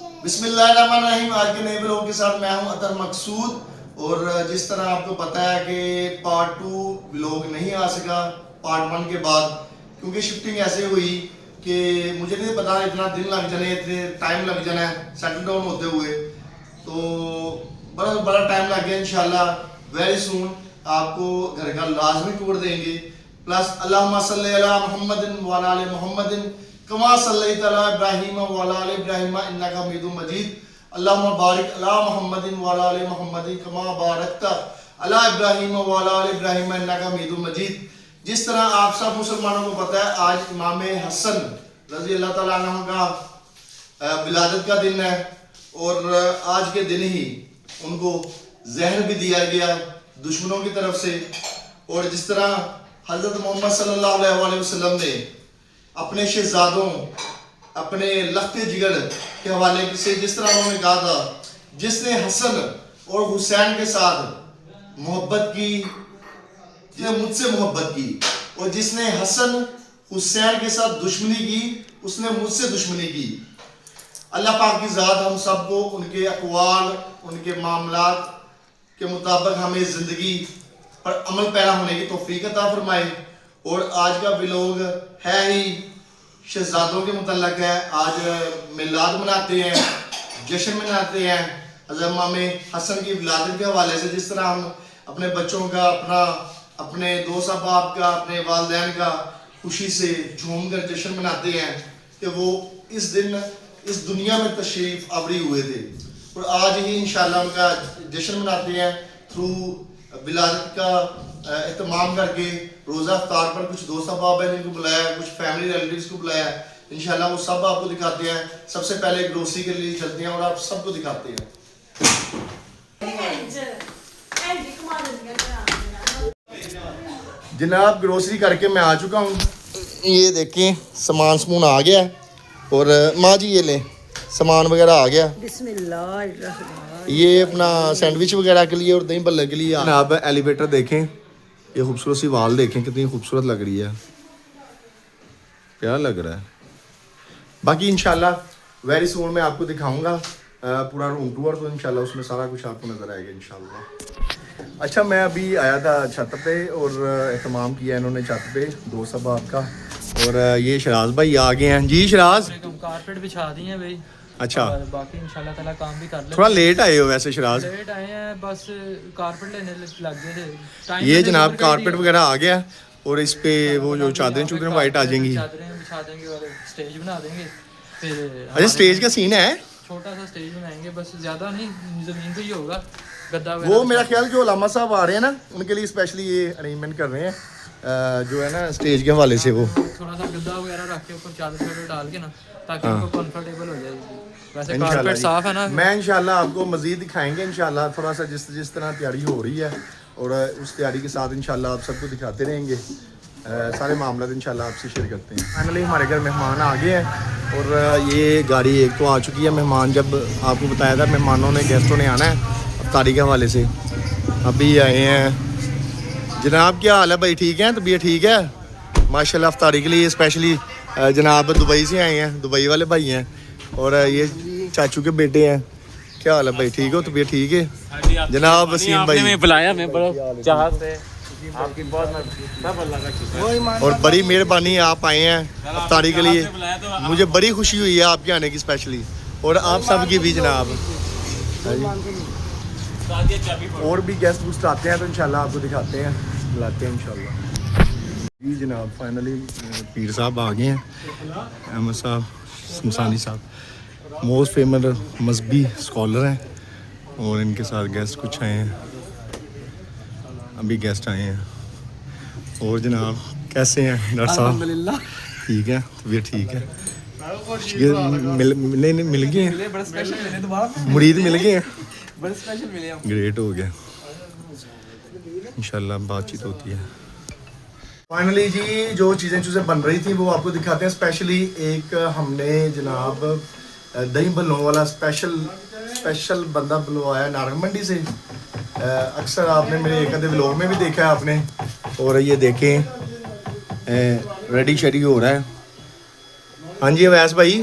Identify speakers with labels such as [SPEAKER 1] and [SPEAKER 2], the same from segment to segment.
[SPEAKER 1] بسم اللہ الرحمن الرحیم. آج کے نئے بلاگ کے ساتھ میں ہوں اطہر مقصود. اور جس طرح آپ کو پتا ہے کہ پارٹ 2 بلاگ نہیں آ سکا پارٹ 1 کے بعد، کیونکہ شفٹنگ ایسے ہوئی کہ مجھے نہیں پتا اتنا دن لگ جانے، اتنے ٹائم لگ جانا ہے سیٹل ڈاؤن ہوتے ہوئے. تو بڑا ٹائم لگ گیا. انشاءاللہ ویری سون آپ کو گھر کا لازمی ٹور دیں گے. پلس اللہم صلی علی محمد وعلی آل محمد کما صلیت علی ابراہیم وعلی آل ابراہیم انک حمید مجید. اللہم بارک علی محمد وعلی آل محمد کما بارکت علی ابراہیم وعلی آل ابراہیم انک حمید مجید. جس طرح آپ سب مسلمانوں کو پتہ ہے آج امام حسن رضی اللہ تعالیٰ عنہ کا ولادت کا دن ہے، اور آج کے دن ہی ان کو زہر بھی دیا گیا دشمنوں کی طرف سے. اور جس طرح حضرت محمد صلی اللہ علیہ وسلم نے اپنے شہزادوں، اپنے لخت جگر کے حوالے سے جس طرح انہوں نے کہا تھا، جس نے حسن اور حسین کے ساتھ محبت کی، جس نے مجھ سے محبت کی، اور جس نے حسن حسین کے ساتھ دشمنی کی، اس نے مجھ سے دشمنی کی. اللہ پاک کی ذات ہم سب کو ان کے اقوال، ان کے معاملات کے مطابق ہمیں زندگی پر عمل پیرا ہونے کی توفیق عطا فرمائے. اور آج کا ولاگ ہے ہی شہزادوں کے متعلق ہے. آج میلاد مناتے ہیں، جشن مناتے ہیں حضرت امام حسن کی ولادت کے حوالے سے. جس طرح ہم اپنے بچوں کا، اپنے دوست احباب کا، اپنے والدین کا خوشی سے جھوم کر جشن مناتے ہیں کہ وہ اس دن اس دنیا میں تشریف آوری ہوئے تھے. اور آج ہی انشاءاللہ ان کا جشن مناتے ہیں تھرو ولادت کا اہتمام کر کے. روزہ افطار پر کچھ دوست احباب ہیں جن کو بلایا، کچھ فیملی ریلیٹیوز کو بلایا. انشاءاللہ وہ سب آپ کو دکھاتے ہیں. سب سے پہلے گروسری کے لیے چلتے ہیں اور آپ سب کو دکھاتے ہیں. جناب گروسری کر کے میں آ چکا ہوں. یہ دیکھیں سامان آ گیا ہے. اور ماں جی یہ لیں سامان وغیرہ آ گیا.
[SPEAKER 2] بسم اللہ الرحمن.
[SPEAKER 1] یہ اپنا سینڈوچ وغیرہ کے لیے اور دہی بھلے کے لیے. جناب ایلیویٹر دیکھیں، یہ خوبصورت سی وال دیکھیں کتنی خوبصورت لگ رہی ہے، کیا لگ رہا ہے. باقی انشاءاللہ ویری سون میں آپ کو دکھاؤں گا پورا روم ٹور. تو انشاءاللہ اس میں سارا کچھ آپ کو نظر آئے گا انشاءاللہ. اچھا میں ابھی آیا تھا چھت پہ اور اہتمام کیا انہوں نے چھت پہ دوست صاحب کا. اور یہ شراز بھائی آ گئے ہیں. جی شراز،
[SPEAKER 2] کارپیٹ بچھا دی ہیں بھائی.
[SPEAKER 1] اچھا
[SPEAKER 2] باقی انشاءاللہ تعالیٰ کام بھی کر لیں.
[SPEAKER 1] تھوڑا لیٹ آئے ہو ویسے شراز.
[SPEAKER 2] لیٹ آئے ہیں بس کارپیٹ لینے لگ گئے تھے.
[SPEAKER 1] یہ جناب کارپیٹ وغیرہ آ گیا اور اس پہ وہ جو چادریں چودریں وائٹ آ جائیں گی.
[SPEAKER 2] چادریں بچھا دیں گے اور اسٹیج بنا دیں گے. پھر
[SPEAKER 1] اچھا اسٹیج کا سین ہے،
[SPEAKER 2] چھوٹا سا اسٹیج بنائیں گے بس، زیادہ نہیں، زمین پہ ہی ہوگا. گدا
[SPEAKER 1] وہ میرا خیال جو علامہ صاحب آ رہے ہیں نا ان کے لیے اسپیشلی یہ ارینجمنٹ کر رہے ہیں جو ہے نا اسٹیج کے حوالے سے. وہ
[SPEAKER 2] تھوڑا سا گدا وغیرہ رکھ کے اوپر چادر ڈال کے نا تاکہ ان کو کمفرٹیبل ہو جائے. ویسے کارپیٹ صاف ہے نا.
[SPEAKER 1] میں انشاءاللہ آپ کو مزید دکھائیں گے انشاءاللہ تھوڑا سا جس طرح تیاری ہو رہی ہے، اور اس تیاری کے ساتھ انشاءاللہ آپ سب کو دکھاتے رہیں گے. سارے معاملات انشاءاللہ آپ سے شیئر کرتے ہیں. فائنلی ہمارے گھر مہمان آ گئے ہیں اور یہ گاڑی ایک تو آ چکی ہے. مہمان جب آپ کو بتایا تھا مہمانوں نے گیسٹوں نے آنا ہے افطاری کے حوالے سے، ابھی آئے ہیں. جناب کیا حال ہے بھائی؟ ٹھیک ہے؟ طبیعت ٹھیک ہے ماشاءاللہ. افطاری کے لیے اسپیشلی جناب دبئی سے آئے ہیں، دبئی والے بھائی ہیں. اور یہ چاچو کے بیٹے ہیں. کیا حال ہے بھائی؟ ٹھیک ہو؟ طبیعت ٹھیک ہے جناب؟ وسیم بھائی
[SPEAKER 2] بلایا میں بڑا چاہت سے آپ کی بہت
[SPEAKER 1] اور بڑی مہربانی آپ آئے ہیں افطاری کے لیے. مجھے بڑی خوشی ہوئی ہے آپ کے آنے کی اسپیشلی، اور آپ سب کی بھی جناب. اور بھی گیسٹ وسٹ آتے ہیں تو انشاءاللہ آپ کو دکھاتے ہیں، بلاتے ہیں انشاءاللہ. جی جناب فائنلی پیر صاحب آ گئے ہیں. احمد صاحب سمسانی صاحب موسٹ فیمس مذہبی اسکالر ہیں، اور ان کے ساتھ گیسٹ کچھ آئے ہیں. ابھی گیسٹ آئے ہیں. اور جناب کیسے ہیں ڈاکٹر صاحب؟
[SPEAKER 2] الحمدللہ
[SPEAKER 1] ٹھیک ہے، طبیعت ٹھیک ہے. مل گئے ہیں مرید، مل گئے ہیں. گریٹ ہو گیا. انشاءاللہ بات چیت ہوتی ہے. فائنلی جی جو چیزیں بن رہی تھیں وہ آپ کو دکھاتے ہیں. اسپیشلی ایک ہم نے جناب دہی بھلوں والا اسپیشل بندہ بلوایا نارنگ منڈی سے. اکثر آپ نے میرے ایک آدھے ولاگ میں بھی دیکھا ہے آپ نے. اور یہ دیکھیں ریڈی شیڈی ہو رہا ہے. ہاں جی اویس بھائی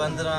[SPEAKER 1] 15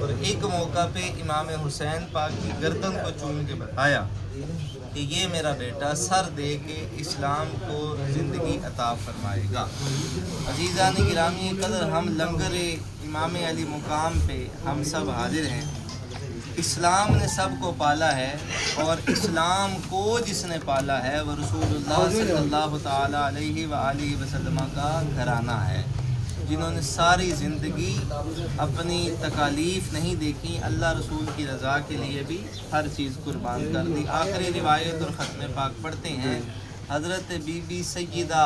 [SPEAKER 3] اور ایک موقع پہ امام حسین پاک کی گردن کو چوم کے بتایا کہ یہ میرا بیٹا سر دے کے اسلام کو زندگی عطا فرمائے گا۔ عزیزان گرامی قدر، ہم لنگر امام علی مقام پہ ہم سب حاضر ہیں۔ اسلام نے سب کو پالا ہے، اور اسلام کو جس نے پالا ہے وہ رسول اللہ صلی اللہ تعالیٰ علیہ وآلہ وسلم کا گھرانہ ہے، جنہوں نے ساری زندگی اپنی تکالیف نہیں دیکھی، اللہ رسول کی رضا کے لیے بھی ہر چیز قربان کر دی۔ آخری روایت اور ختم پاک پڑھتے ہیں، حضرت بی بی سیدہ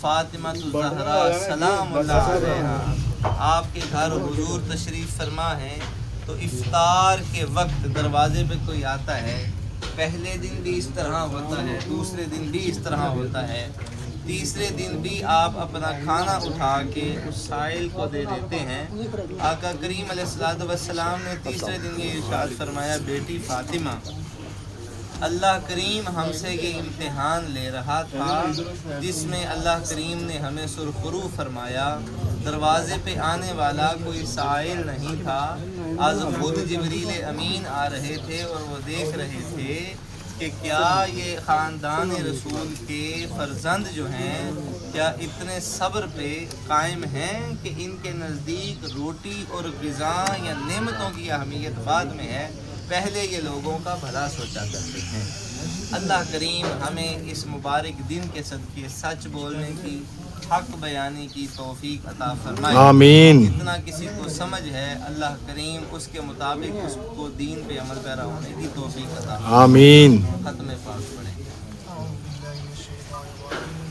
[SPEAKER 3] فاطمہ الزہرا سلام اللہ علیہا آپ کے گھر حضور تشریف فرما ہیں، تو افطار کے وقت دروازے پہ کوئی آتا ہے، پہلے دن بھی اس طرح ہوتا ہے، دوسرے دن بھی اس طرح ہوتا ہے، تیسرے دن بھی آپ اپنا کھانا اٹھا کے اس سائل کو دے دیتے ہیں۔ آقا کریم علیہ الصلوۃ والسلام نے تیسرے دن یہ ارشاد فرمایا، بیٹی فاطمہ، اللہ کریم ہم سے یہ امتحان لے رہا تھا جس میں اللہ کریم نے ہمیں سرخرو فرمایا، دروازے پہ آنے والا کوئی سائل نہیں تھا، آج خود جبریل امین آ رہے تھے اور وہ دیکھ رہے تھے کہ کیا یہ خاندان رسول کے فرزند جو ہیں کیا اتنے صبر پہ قائم ہیں کہ ان کے نزدیک روٹی اور غذا یا نعمتوں کی اہمیت بعد میں ہے، پہلے یہ لوگوں کا بھلا سوچا کرتے ہیں۔ اللہ کریم ہمیں اس مبارک دن کے صدقے سچ بولنے کی، حق بیانی کی توفیق عطا فرمائے۔
[SPEAKER 4] آمین۔
[SPEAKER 3] جتنا کسی کو سمجھ ہے اللہ کریم اس کے مطابق اس کو دین پہ عمل پیرا ہونے کی توفیق عطا فرمائے۔
[SPEAKER 4] آمین۔
[SPEAKER 3] ختم پاک پڑھیں۔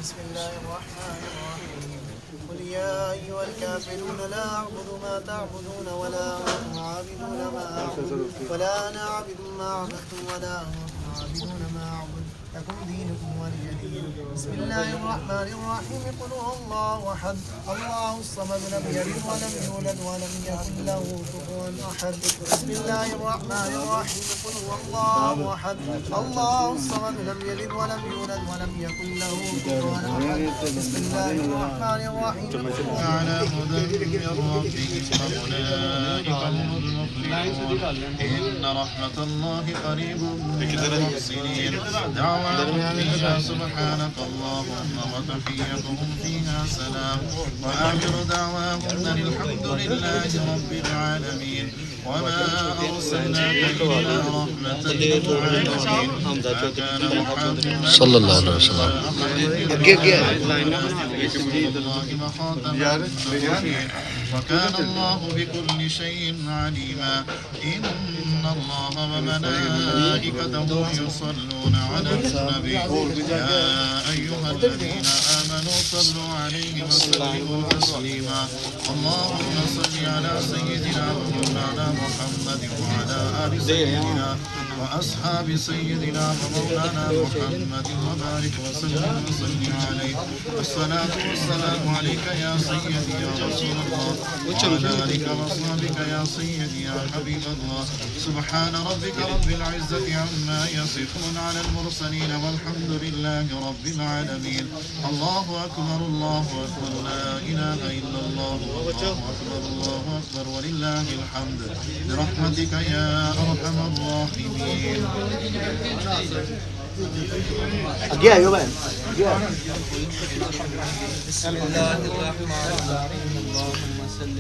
[SPEAKER 5] بسم الله الرحمن الرحيم قل يا أيها الكافرون لا أعبد ما تعبدون ولا أنتم عابدون ما أعبد ولا أنا عابد ما عبدتم ولا أنتم عابدون ما أعبد لكم دينكم ولي دين بسم الله الرحمن الرحيم قل هو الله أحد الله الصمد لم يلد ولم يولد ولم يكن له كفوا أحد بسم الله الرحمن الرحيم قل هو الله أحد الله الصمد لم يلد ولم يولد ولم يكن له كفوا أحد بسم الله الرحمن الرحيم
[SPEAKER 6] على هدى من ربهم فأولئك هم المفلحون إن رحمة الله قريب من المحسنين دعواهم فيها سبحانك اللهم وتحيتهم فيها سلام وآخر دعواهم أن الحمد لله رب العالمين وما أرسلناك إلا رحمة للعالمين ما كان محمد
[SPEAKER 4] صلی اللہ علیہ وسلم۔
[SPEAKER 6] وكان الله بكل شيء عليما إن الله وملائكته يصلون على النبي يا أيها الذين آمنوا صلوا عليه وسلموا تسليما اللهم صل على سيدنا ومولانا محمد وعلى آل سيدنا وأصحاب سيدنا ومولانا محمد وبارك وسلم عليه الصلاة والسلام عليك يا سيدي يا رسول الله وعلى آلك وصحبك يا سيدي يا حبيب الله سبحان ربك رب العزة عما يصفون على المرسلين والحمد لله رب العالمين الله أكبر الله أكبر لا إله إلا الله والله أكبر الله أكبر ولله الحمد برحمتك يا أرحم الراحمين
[SPEAKER 3] بسم الله الرحمن الرحيم اللهم صل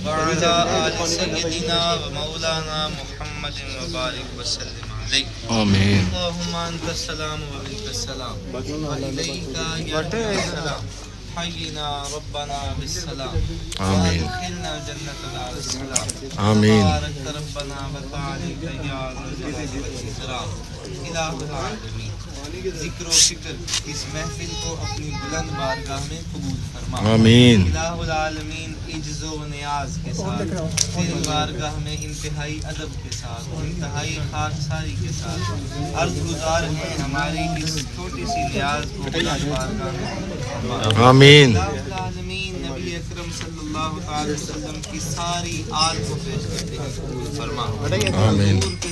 [SPEAKER 3] على آل سيدنا ومولانا محمد وبارك وسلم عليه
[SPEAKER 4] آمین۔
[SPEAKER 3] اللهم أنت السلام ومنك السلام وإليك يرجع السلام حينا ربنا بالسلام
[SPEAKER 4] آمين.
[SPEAKER 3] وأدخلنا الجنة دار السلام
[SPEAKER 4] آمين.
[SPEAKER 3] بارك ربنا وتعالى يا ذا الجلال والإكرام إله العالمين۔ ذکر و فکر اس محفل کو اپنی بلند بارگاہ میں قبول فرما۔
[SPEAKER 4] آمین۔
[SPEAKER 3] الہ العالمین عجز و نیاز کے ساتھ تیری بارگاہ میں انتہائی ادب کے ساتھ انتہائی خاکساری کے ساتھ عرض گزار ہیں ہماری اس چھوٹی سی نیاز کو بلند بارگاہ میں فرما۔
[SPEAKER 4] آمین۔
[SPEAKER 3] الہ العالمین نبی اکرم صلی اللہ تعالی وسلم کی ساری آل کو پیش کرتے ہیں قبول فرما۔
[SPEAKER 4] آمین۔
[SPEAKER 3] حضور کے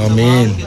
[SPEAKER 4] آمین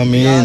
[SPEAKER 4] آمین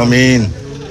[SPEAKER 4] آمین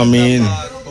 [SPEAKER 4] آمین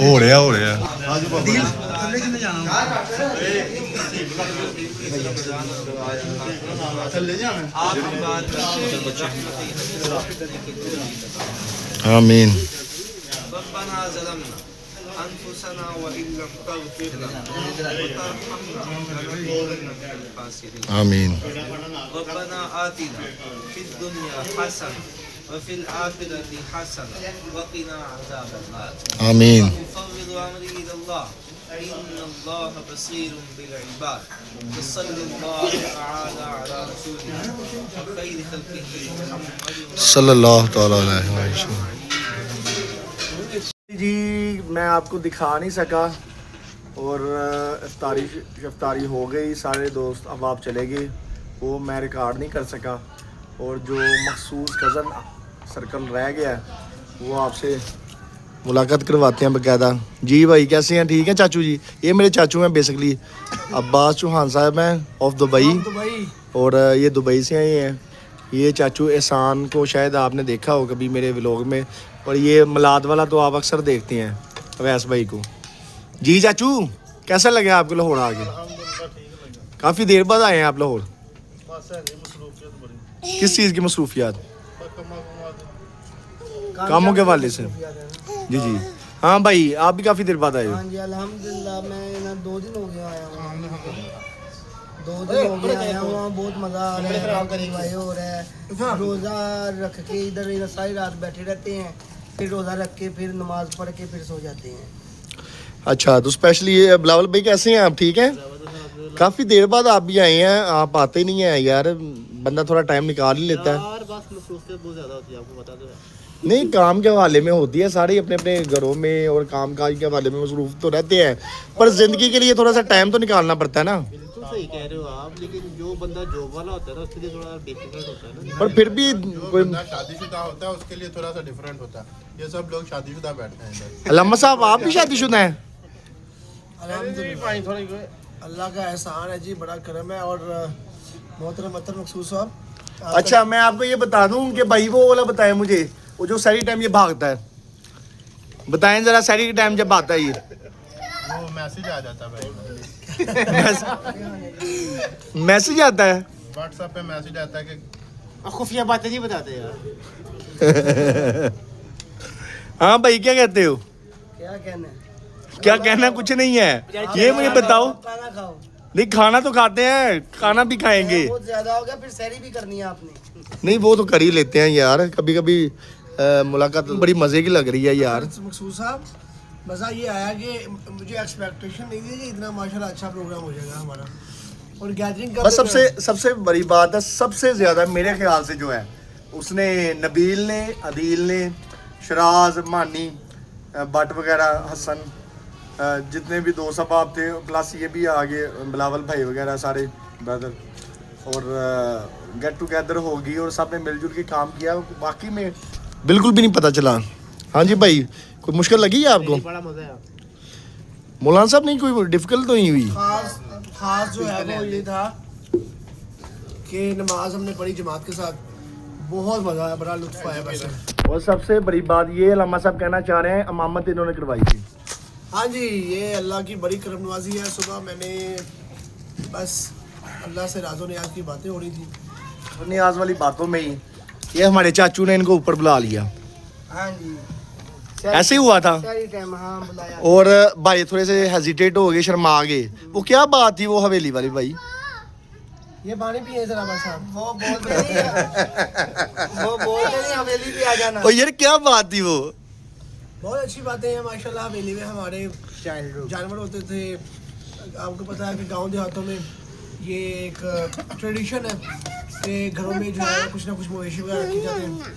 [SPEAKER 4] ہو رہا آمین
[SPEAKER 3] ربنا ظلمنا أنفسنا وإن لم تغفر لنا وترحمنا لنكونن من الخاسرين.
[SPEAKER 4] آمین
[SPEAKER 3] ربنا آتنا في الدنيا حسنة وفي الآخرة حسنة وقنا عذاب النار.
[SPEAKER 4] آمین
[SPEAKER 3] أفوض أمري إلى الله إن الله بصير بالعباد. وصلى الله تعالى على رسوله وخير خلقه محمد
[SPEAKER 4] صلی اللہ تعالیٰ علیہ وسلم.
[SPEAKER 1] جی میں آپ کو دکھا نہیں سکا اور افطاری ہو گئی، سارے دوست اب آپ چلے گئے، وہ میں ریکارڈ نہیں کر سکا، اور جو مخصوص کزن سرکل رہ گیا ہے وہ آپ سے ملاقات کرواتے ہیں باقاعدہ. جی بھائی کیسے ہیں؟ ٹھیک ہیں چاچو جی؟ یہ میرے چاچو ہیں بیسکلی، عباس چوہان صاحب ہیں آف دبئی، اور یہ دبئی سے آئے ہیں. یہ چاچو احسان کو شاید آپ نے دیکھا ہو کبھی میرے ولاگ میں، اور یہ ملاد والا تو آپ اکثر دیکھتے ہیں اویس بھائی کو. جی چاچو کیسا لگا آپ کو لاہور آ کے؟ کافی دیر بعد آئے ہیں آپ لاہور؟ کس چیز کی مصروفیات؟ کاموں کے حوالے سے. جی جی ہاں بھائی آپ بھی کافی دیر بعد آئے ہو.
[SPEAKER 7] ہاں جی الحمدللہ میں نا 2 دن ہو گیا آیا ہوں. 2 دن ہو گیا آیا ہوں، بہت مزہ آ رہا ہے، کام کروائی ہو رہا ہے. روزہ رکھ کے ادھر ساری رات بیٹھے رہتے ہیں، پھر روزہ رکھ کے پھر نماز پڑھ کے پھر سو جاتے ہیں.
[SPEAKER 1] اچھا تو اسپیشلی بلاول بھائی کیسے ہیں آپ؟ ٹھیک ہیں؟ کافی دیر بعد آپ بھی آئے ہیں، آپ آتے نہیں ہیں یار، بندہ تھوڑا ٹائم نکال ہی لیتا ہے. نہیں کام کے حوالے میں ہوتی ہے، سارے اپنے اپنے گھروں میں اور کام کاج کے حوالے میں مصروف تو رہتے ہیں، پر زندگی کے لیے تھوڑا سا ٹائم تو نکالنا پڑتا ہے نا.
[SPEAKER 5] بالکل صحیح کہہ رہے ہو آپ، لیکن جو بندہ جاب والا ہوتا ہے نا اس کے لیے تھوڑا ڈیفیکلٹ ہوتا ہے نا.
[SPEAKER 1] پر پھر بھی کوئی
[SPEAKER 8] شادی شدہ ہوتا ہے اس کے لیے تھوڑا سا ڈفرینٹ ہوتا ہے. یہ سب لوگ شادی شدہ بیٹھے ہیں ادھر.
[SPEAKER 1] علامہ صاحب آپ بھی شادی شدہ ہیں؟
[SPEAKER 7] الحمدللہ اللہ کا احسان ہے جی، بڑا کرم ہے. اور محترم اطہر مقصود صاحب،
[SPEAKER 1] اچھا میں آپ کو یہ بتا دوں کہ بھائی وہ والا بتائیں مجھے، وہ جو سیری ٹائم یہ بھاگتا ہے، بتائیں ذرا سیری کے ٹائم جب آتا ہے یہ
[SPEAKER 8] وہ میسج آ جاتا ہے بھائی،
[SPEAKER 1] میسج آتا ہے
[SPEAKER 8] واٹس ایپ پہ میسج آتا ہے کہ
[SPEAKER 5] خفیہ باتیں نہیں بتاتے یار.
[SPEAKER 1] ہاں بھائی کیا کہتے ہو؟
[SPEAKER 7] کیا کہنا ہے؟
[SPEAKER 1] کیا کہنا؟ کچھ نہیں ہے، یہ مجھے بتاؤ.
[SPEAKER 7] کھانا کھاؤ.
[SPEAKER 1] نہیں کھانا تو کھاتے ہیں، کھانا بھی کھائیں گے.
[SPEAKER 7] بہت زیادہ ہو گیا، پھر سحری بھی کرنی ہے آپ نے.
[SPEAKER 1] نہیں وہ تو کر ہی لیتے ہیں یار، کبھی کبھی ملاقات بڑی مزے کی لگ رہی ہے یار.
[SPEAKER 7] مقصود صاحب مزہ یہ آیا کہ مجھے ایکسپیکٹیشن نہیں تھی کہ اتنا ماشاءاللہ اچھا پروگرام ہو جائے گا ہمارا. اور گیدرنگ کا
[SPEAKER 1] بس سب سے بڑی بات ہے، سب سے زیادہ میرے خیال سے جو ہے اس نے نبیل نے، عدیل نے، شراز، مانی، بٹ وغیرہ، حسن، جتنے بھی دوست احباب تھے، پلس یہ بھی آگے بلاول بھائی وغیرہ سارے بردر، اور گیٹ ٹوگیدر ہوگی اور سب نے مل جل کے کام کیا. باقی میں بالکل بھی نہیں پتہ چلا. ہاں جی بھائی کوئی مشکل لگی ہے آپ کو؟
[SPEAKER 5] بڑا مزہ ہے.
[SPEAKER 1] مولانا صاحب نہیں کوئی ڈیفیکلٹ تو نہیں ہوئی؟
[SPEAKER 7] خاص جو ہے وہ یہ تھا کہ نماز ہم نے پڑھی جماعت کے ساتھ، بہت مزہ آیا، بڑا لطف آیا. بس
[SPEAKER 1] اور سب سے بڑی بات یہ علامہ صاحب کہنا چاہ رہے ہیں امامت انہوں نے کروائی تھی.
[SPEAKER 7] ہاں جی یہ اللہ کی بڑی کرم نوازی ہے. صبح میں نے بس اللہ سے راز و نیاز کی باتیں ہو رہی تھی،
[SPEAKER 1] نیاز والی باتوں میں ہی یہ ہمارے چاچو نے ان کو اوپر بلا لیا.
[SPEAKER 7] ہاں جی
[SPEAKER 1] ایسے ہی ہوا تھا.
[SPEAKER 7] ساری ٹائم ہاں بلایا.
[SPEAKER 1] اور بھائی تھوڑے سے ہیزیٹیٹ ہو گئے، شرما گئے. وہ کیا بات تھی وہ حویلی والی بھائی؟
[SPEAKER 7] یہ پانی پیے ذرا بس صاحب. وہ بولتے نہیں حویلی بھی آ جانا.
[SPEAKER 1] اور یار کیا بات تھی وہ؟
[SPEAKER 7] بہت اچھی باتیں ہیں ماشاءاللہ. حویلی میں ہمارے جانور ہوتے تھے. آپ کو پتا ہے کہ گاؤں دیہاتوں میں یہ ایک ٹریڈیشن ہے کہ گھروں میں جو ہے کچھ نہ کچھ مویشی وغیرہ رکھی جاتے ہیں.